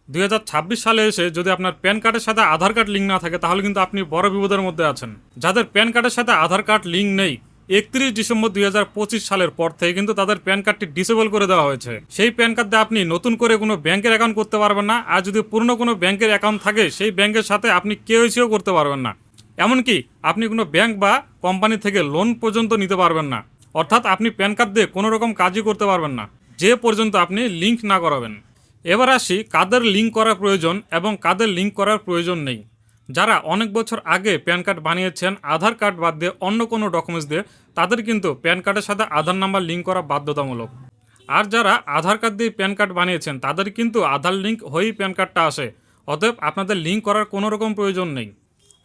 2026 সালে এসে যদি আপনার প্যান কার্ডের সাথে আধার কার্ড লিঙ্ক না থাকে তাহলে কিন্তু আপনি বড় বিপদের মধ্যে আছেন। যাদের প্যান কার্ডের সাথে আধার কার্ড লিঙ্ক নেই, 31 ডিসেম্বর 2025 সালের পর থেকে কিন্তু তাদের প্যান কার্ডটি ডিসেবল করে দেওয়া হয়েছে। সেই প্যান কার্ড দিয়ে আপনি নতুন করে কোনো ব্যাংকের অ্যাকাউন্ট করতে পারবেন না, আর যদি পুরনো কোনো ব্যাংকের অ্যাকাউন্ট থাকে সেই ব্যাংকের সাথে আপনি কেওয়াইসিও করতে পারবেন না। এমনকি আপনি কোনো ব্যাংক বা কোম্পানি থেকে লোন পর্যন্ত নিতে পারবেন না। অর্থাৎ আপনি প্যান কার্ড দিয়ে কোনো রকম কাজই করতে পারবেন না যে পর্যন্ত আপনি লিঙ্ক না করাবেন। এবার আসি কাদের লিঙ্ক করা প্রয়োজন এবং কাদের লিঙ্ক করার প্রয়োজন নেই। যারা অনেক বছর আগে প্যান কার্ড বানিয়েছেন আধার কার্ড বাদ দিয়ে অন্য কোনো ডকুমেন্টস দিয়ে, তাদের কিন্তু প্যান কার্ডের সাথে আধার নাম্বার লিঙ্ক করা বাধ্যতামূলক। আর যারা আধার কার্ড দিয়ে প্যান কার্ড বানিয়েছেন তাদের কিন্তু আধার লিঙ্ক হয়েই প্যান কার্ডটা আসে। অতএব আপনাদের লিঙ্ক করার কোনো রকম প্রয়োজন নেই।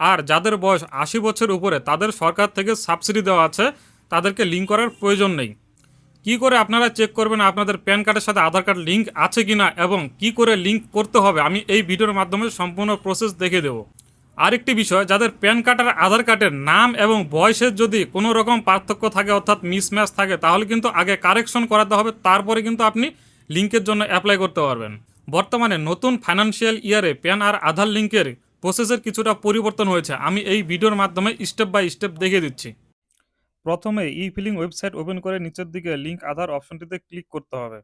আর যাদের বয়স 80 বছর উপরে তাদের সরকার থেকে সাবসিডি দেওয়া আছে, তাদেরকে লিঙ্ক করার প্রয়োজন নেই। কি করে আপনারা চেক করবেন আপনাদের প্যান কার্ডের সাথে আধার কার্ড লিঙ্ক আছে কিনা এবং কি করে লিঙ্ক করতে হবে, আমি এই ভিডিওর মাধ্যমে সম্পূর্ণ প্রসেস দেখে দেবো। আরেকটি বিষয়, যাদের প্যান কার্ড আর আধার কার্ডের নাম এবং বয়সের যদি কোনো রকম পার্থক্য থাকে অর্থাৎ মিসম্যাচ থাকে, তাহলে কিন্তু আগে কারেকশন করাতে হবে, তারপরে কিন্তু আপনি লিঙ্কের জন্য অ্যাপ্লাই করতে পারবেন। বর্তমানে নতুন ফাইন্যান্সিয়াল ইয়ারে প্যান আর আধার লিঙ্কের প্রসেসের কিছুটা পরিবর্তন হয়েছে, আমি এই ভিডিওর মাধ্যমে স্টেপ বাই স্টেপ দেখিয়ে দিচ্ছি। প্রথমে ই ফিলিং ওয়েবসাইট ওপেন করে নিচের দিকে লিঙ্ক আধার অপশনটিতে ক্লিক করতে হবে।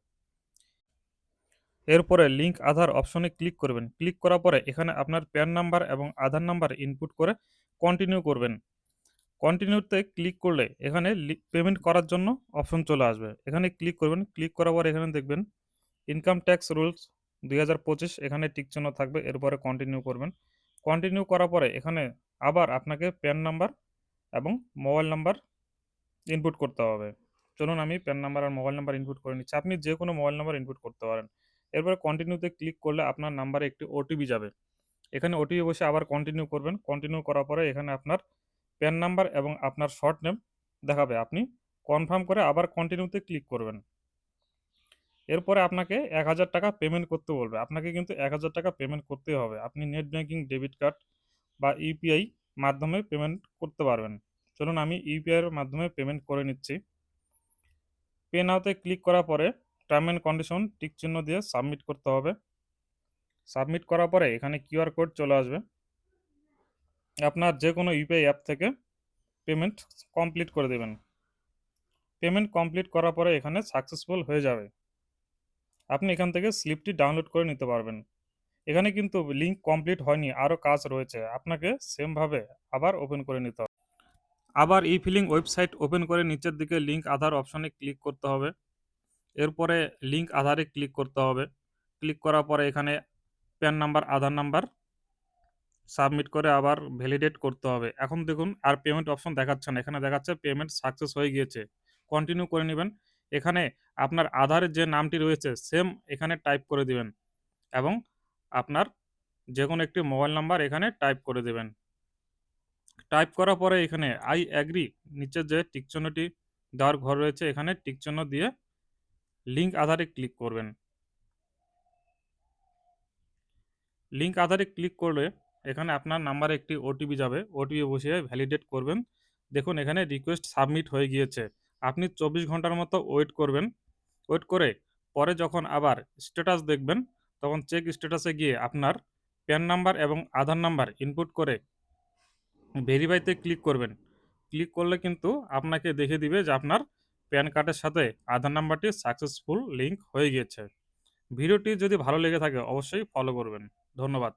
এরপরে লিঙ্ক আধার অপশনে ক্লিক করবেন। ক্লিক করার পরে এখানে আপনার প্যান নাম্বার এবং আধার নাম্বার ইনপুট করে কন্টিনিউ করবেন। কন্টিনিউতে ক্লিক করলে এখানে পেমেন্ট করার জন্য অপশন চলে আসবে, এখানে ক্লিক করবেন। ক্লিক করার পরে এখানে দেখবেন ইনকাম ট্যাক্স রুলস 2025, এখানে টিক চিহ্ন থাকবে। এরপরে কন্টিনিউ করবেন। কন্টিনিউ করার পরে এখানে আবার আপনাকে প্যান নাম্বার এবং মোবাইল নাম্বার ইনপুট করতে হবে। চলুন আমি প্যান নাম্বার আর মোবাইল নাম্বার ইনপুট করে নিচ্ছি। আপনি যে কোনো মোবাইল নাম্বার ইনপুট করতে পারেন। এরপরে কন্টিনিউতে ক্লিক করলে আপনার নাম্বারে একটি ওটিপি যাবে। এখানে ওটিপি বসে আবার কন্টিনিউ করবেন। কন্টিনিউ করার পরে এখানে আপনার প্যান নাম্বার এবং আপনার শর্ট নেম দেখাবে। আপনি কনফার্ম করে আবার কন্টিনিউতে ক্লিক করবেন। এরপরে আপনাকে 1000 টাকা পেমেন্ট করতে বলবে। আপনাকে কিন্তু 1000 টাকা পেমেন্ট করতেই হবে। আপনি নেট ব্যাঙ্কিং, ডেবিট কার্ড বা ইউপিআই মাধ্যমে পেমেন্ট করতে পারবেন। চলুন আমি ইউপিআই এর মাধ্যমে পেমেন্ট করে নিচ্ছি। পে নাওতে ক্লিক করার পরে টার্ম অ্যান্ড কন্ডিশন টিক চিহ্ন দিয়ে সাবমিট করতে হবে। সাবমিট করার পরে এখানে কিউআর কোড চলে আসবে। আপনার যে কোনো ইউপিআই অ্যাপ থেকে পেমেন্ট কমপ্লিট করে দেবেন। পেমেন্ট কমপ্লিট করার পরে এখানে সাকসেসফুল হয়ে যাবে। আপনি এখান থেকে স্লিপটি ডাউনলোড করে নিতে পারবেন। এখানে কিন্তু লিঙ্ক কমপ্লিট হয়নি, আরও কাজ রয়েছে। আপনাকে সেমভাবে আবার ওপেন করে নিতে হবে। আবার ই ফিলিং ওয়েবসাইট ওপেন করে নিচের দিকে লিঙ্ক আধার অপশনে ক্লিক করতে হবে। এরপরে লিঙ্ক আধারে ক্লিক করতে হবে। ক্লিক করার পরে এখানে প্যান নাম্বার, আধার নাম্বার সাবমিট করে আবার ভ্যালিডেট করতে হবে। এখন দেখুন আর পেমেন্ট অপশন দেখাচ্ছে না, এখানে দেখাচ্ছে পেমেন্ট সাকসেস হয়ে গিয়েছে। কন্টিনিউ করে নেবেন। এখানে আপনার আধারের যে নামটি রয়েছে সেম এখানে টাইপ করে দিবেন এবং আপনার যে কোনো একটি মোবাইল নাম্বার এখানে টাইপ করে দেবেন। টাইপ করার পরে এখানে আই অ্যাগ্রি নিচে যে টিকচিহ্নটি দেওয়ার ঘর রয়েছে এখানে টিকচিহ্ন দিয়ে লিঙ্ক আধারে ক্লিক করবেন। লিঙ্ক আধারে ক্লিক করলে এখানে আপনার নাম্বারে একটি ওটিপি যাবে। ওটিপি বসিয়ে ভ্যালিডেট করবেন। দেখুন এখানে রিকোয়েস্ট সাবমিট হয়ে গিয়েছে। আপনি 24 ঘন্টার মতো ওয়েট করবেন। ওয়েট করে পরে যখন আবার স্ট্যাটাস দেখবেন তখন চেক স্ট্যাটাসে গিয়ে আপনার প্যান নাম্বার এবং আধার নাম্বার ইনপুট করে ভেরিফাইতে ক্লিক করবেন। ক্লিক করলে কিন্তু আপনাকে দেখে দিবে যে আপনার প্যান কার্ডের সাথে আধার নাম্বারটি সাকসেসফুল লিঙ্ক হয়ে গিয়েছে। ভিডিওটি যদি ভালো লেগে থাকে অবশ্যই ফলো করবেন। ধন্যবাদ।